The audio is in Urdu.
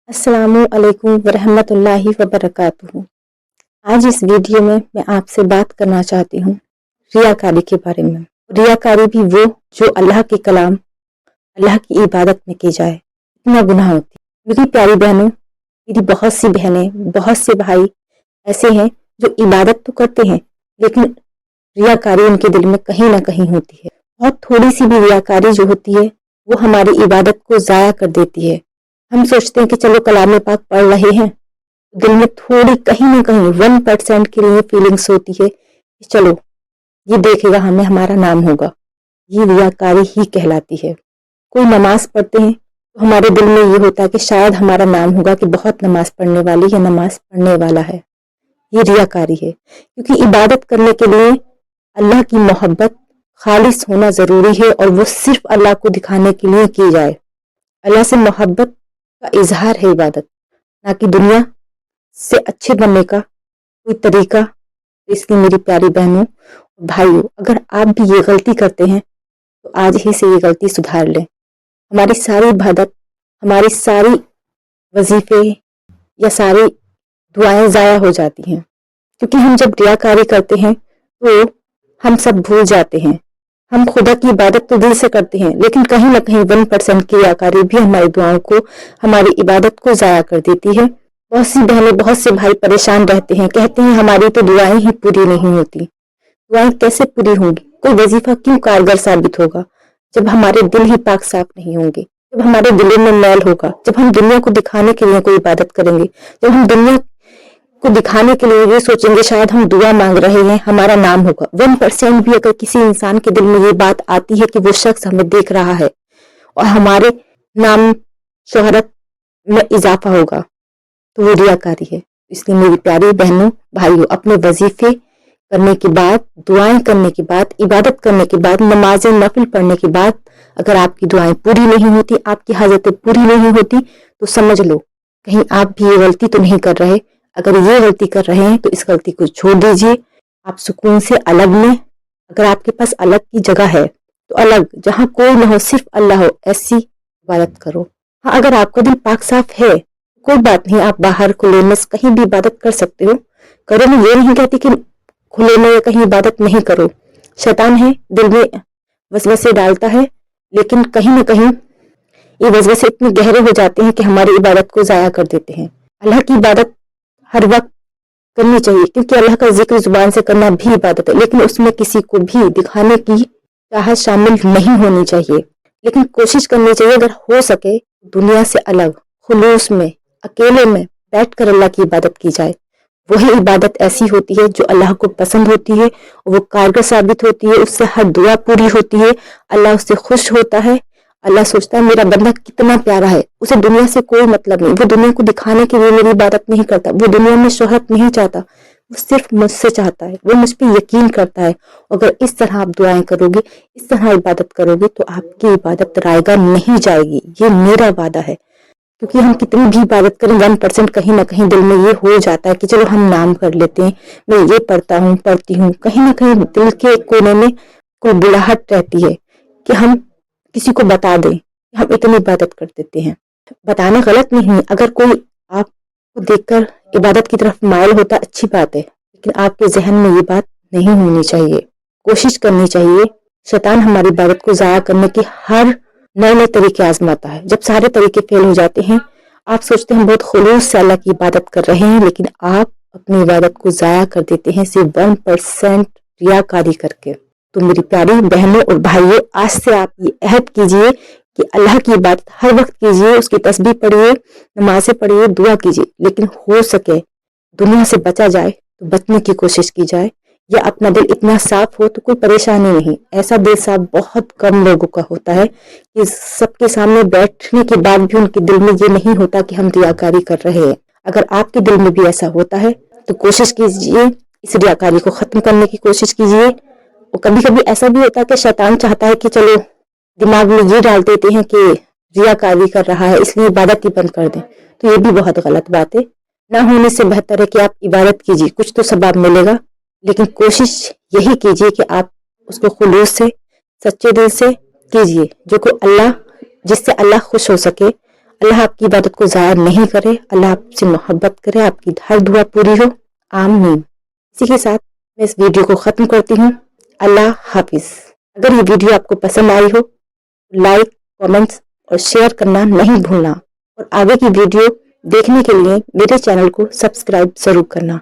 السلام علیکم ورحمۃ اللہ وبرکاتہ۔ آج اس ویڈیو میں آپ سے بات کرنا چاہتی ہوں ریاکاری کے بارے میں۔ ریاکاری بھی وہ جو اللہ کے کلام، اللہ کی عبادت میں کی جائے، اتنا گناہ ہوتی ہے۔ میری پیاری بہنوں، میری بہت سی بہنیں، بہت سے بھائی ایسے ہیں جو عبادت تو کرتے ہیں لیکن ریاکاری ان کے دل میں کہیں نہ کہیں ہوتی ہے۔ بہت تھوڑی سی بھی ریاکاری جو ہوتی ہے وہ ہماری عبادت کو ضائع کر دیتی ہے۔ ہم سوچتے ہیں کہ چلو کلام پاک پڑھ رہے ہیں، دل میں تھوڑی کہیں نہ کہیں 1% کے لیے فیلنگس ہوتی ہے کہ چلو یہ دیکھے گا ہمیں، ہمارا نام ہوگا۔ یہ ریاکاری ہی کہلاتی ہے۔ کوئی نماز پڑھتے ہیں تو ہمارے دل میں یہ ہوتا ہے کہ شاید ہمارا نام ہوگا کہ بہت نماز پڑھنے والی یا نماز پڑھنے والا ہے۔ یہ ریاکاری ہے، کیونکہ عبادت کرنے کے لیے اللہ کی محبت خالص ہونا ضروری ہے اور وہ صرف اللہ کو دکھانے کے لیے کی جائے۔ اللہ سے محبت کا اظہار ہے عبادت، نہ کہ دنیا سے اچھے بننے کا کوئی طریقہ۔ اس لیے میری پیاری بہنوں بھائیوں، اگر آپ بھی یہ غلطی کرتے ہیں تو آج ہی سے یہ غلطی سدھار لیں۔ ہماری ساری عبادت، ہماری ساری وظیفے یا ساری دعائیں ضائع ہو جاتی ہیں، کیونکہ ہم جب ریاکاری کرتے ہیں تو ہم سب بھول جاتے ہیں۔ ہم خدا کی عبادت تو دل سے کرتے ہیں لیکن کہیں نہ کہیں 1% کی ریاکاری بھی ہماری دعاؤں کو، ہماری عبادت کو ضائع کر دیتی ہے۔ بہت سی بہنیں، بہت سے بھائی پریشان رہتے ہیں، کہتے ہیں ہماری تو دعائیں ہی پوری نہیں ہوتی۔ دعائیں کیسے پوری ہوں گی؟ کوئی وظیفہ کیوں کارگر ثابت ہوگا جب ہمارے دل ہی پاک صاف نہیں ہوں گے، جب ہمارے دلوں میں میل ہوگا، جب ہم دنیا کو دکھانے کے لیے کوئی عبادت کریں گے، جب ہم دنیا کو دکھانے کے لیے یہ سوچیں گے شاید ہم دعا مانگ رہے ہیں، ہمارا نام ہوگا۔ 1% بھی اگر کسی انسان کے دل میں یہ بات آتی ہے کہ وہ شخص ہمیں دیکھ رہا ہے اور ہمارے نام شہرت میں اضافہ ہوگا تو وہ ریاکاری ہے۔ اس لیے میری پیاری بہنوں بھائیوں، اپنے وظیفے کرنے کے بعد، دعائیں کرنے کے بعد، عبادت کرنے کے بعد، نماز نفل پڑھنے کے بعد اگر آپ کی دعائیں پوری نہیں ہوتی، آپ کی حاجتیں پوری نہیں ہوتی تو سمجھ لو کہیں آپ بھی یہ غلطی تو نہیں کر رہے۔ اگر یہ غلطی کر رہے ہیں تو اس غلطی کو چھوڑ دیجئے، آپ سکون سے الگ لیں۔ اگر آپ کے پاس الگ کی جگہ ہے تو الگ، جہاں کوئی نہ ہو، صرف اللہ ہو، ایسی عبادت کرو۔ ہاں، اگر آپ کا دل پاک صاف ہے کوئی بات نہیں، آپ باہر کھلے میں کہیں بھی عبادت کر سکتے ہو، کرو۔ میں یہ نہیں کہتی کہ کھلے میں کہیں عبادت نہیں کرو، شیطان ہے، دل میں وسوسے ڈالتا ہے، لیکن کہیں نہ کہیں یہ وسوسے اتنے گہرے ہو جاتے ہیں کہ ہماری عبادت کو ضائع کر دیتے ہیں۔ اللہ کی عبادت ہر وقت کرنی چاہیے، کیونکہ اللہ کا ذکر زبان سے کرنا بھی عبادت ہے، لیکن اس میں کسی کو بھی دکھانے کی چاہت شامل نہیں ہونی چاہیے۔ لیکن کوشش کرنی چاہیے اگر ہو سکے دنیا سے الگ، خلوص میں، اکیلے میں بیٹھ کر اللہ کی عبادت کی جائے۔ وہی عبادت ایسی ہوتی ہے جو اللہ کو پسند ہوتی ہے، وہ کارگر ثابت ہوتی ہے، اس سے ہر دعا پوری ہوتی ہے، اللہ اس سے خوش ہوتا ہے۔ اللہ سوچتا ہے میرا بندہ کتنا پیارا ہے، اسے دنیا سے کوئی مطلب نہیں، وہ دنیا کو دکھانے کے لیے میری عبادت نہیں کرتا، وہ دنیا میں شہرت نہیں چاہتا، وہ صرف مجھ سے چاہتا ہے، وہ مجھ پہ یقین کرتا ہے۔ اگر اس طرح آپ دعائیں کرو گے، اس طرح عبادت کرو گے تو آپ کی عبادت رائگاں نہیں جائے گی، یہ میرا وعدہ ہے۔ کیونکہ ہم کتنی بھی عبادت کریں 1% کہیں نہ کہیں دل میں یہ ہو جاتا ہے کہ چلو ہم نام کر لیتے ہیں، میں یہ پڑھتی ہوں، کہیں نہ کہیں دل کے کونے میں کوئی بلاہٹ رہتی ہے کہ ہم کسی کو بتا دیں کہ ہم اتنی عبادت کر دیتے ہیں۔ بتانا غلط نہیں، اگر کوئی آپ کو دیکھ کر عبادت کی طرف مائل ہوتا اچھی بات ہے، لیکن آپ کے ذہن میں یہ بات نہیں ہونی چاہیے۔ کوشش کرنی چاہیے۔ شیطان ہماری عبادت کو ضائع کرنے کی ہر نئے طریقے آزماتا ہے۔ جب سارے طریقے فیل ہو جاتے ہیں، آپ سوچتے ہیں بہت خلوص سے اللہ کی عبادت کر رہے ہیں، لیکن آپ اپنی عبادت کو ضائع کر دیتے ہیں صرف 1% ریاکاری کر کے۔ تو میری پیاری بہنوں اور بھائیوں، آج سے آپ یہ عہد کیجئے کہ اللہ کی عبادت ہر وقت کیجئے، اس کی تسبیح پڑھیے، نمازیں پڑھیے، دعا کیجئے، لیکن ہو سکے دنیا سے بچا جائے تو بچنے کی کوشش کی جائے، یا اپنا دل اتنا صاف ہو تو کوئی پریشانی نہیں۔ ایسا دل صاف بہت کم لوگوں کا ہوتا ہے کہ سب کے سامنے بیٹھنے کے بعد بھی ان کے دل میں یہ نہیں ہوتا کہ ہم ریاکاری کر رہے ہیں۔ اگر آپ کے دل میں بھی ایسا ہوتا ہے تو کوشش کیجئے، اس ریاکاری کو ختم کرنے کی کوشش کیجئے۔ اور کبھی کبھی ایسا بھی ہوتا ہے کہ شیطان چاہتا ہے کہ چلو دماغ میں یہ ڈال دیتے ہیں کہ ریاکاری کر رہا ہے اس لیے عبادت ہی بند کر دیں، تو یہ بھی بہت غلط بات ہے۔ نہ ہونے سے بہتر ہے کہ آپ عبادت کیجئے، کچھ تو ثواب ملے گا، لیکن کوشش یہی کیجئے کہ آپ اس کو خلوص سے، سچے دل سے کیجئے، جس سے اللہ خوش ہو سکے، اللہ آپ کی عبادت کو ضائع نہیں کرے، اللہ آپ سے محبت کرے، آپ کی ہر دعا پوری ہو، آمین۔ اسی کے ساتھ میں اس ویڈیو کو ختم کرتی ہوں۔ اللہ حافظ۔ اگر یہ ویڈیو آپ کو پسند آئی ہو تو لائک، کامنٹس اور شیئر کرنا نہیں بھولنا، اور آگے کی ویڈیو دیکھنے کے لیے میرے چینل کو سبسکرائب ضرور کرنا۔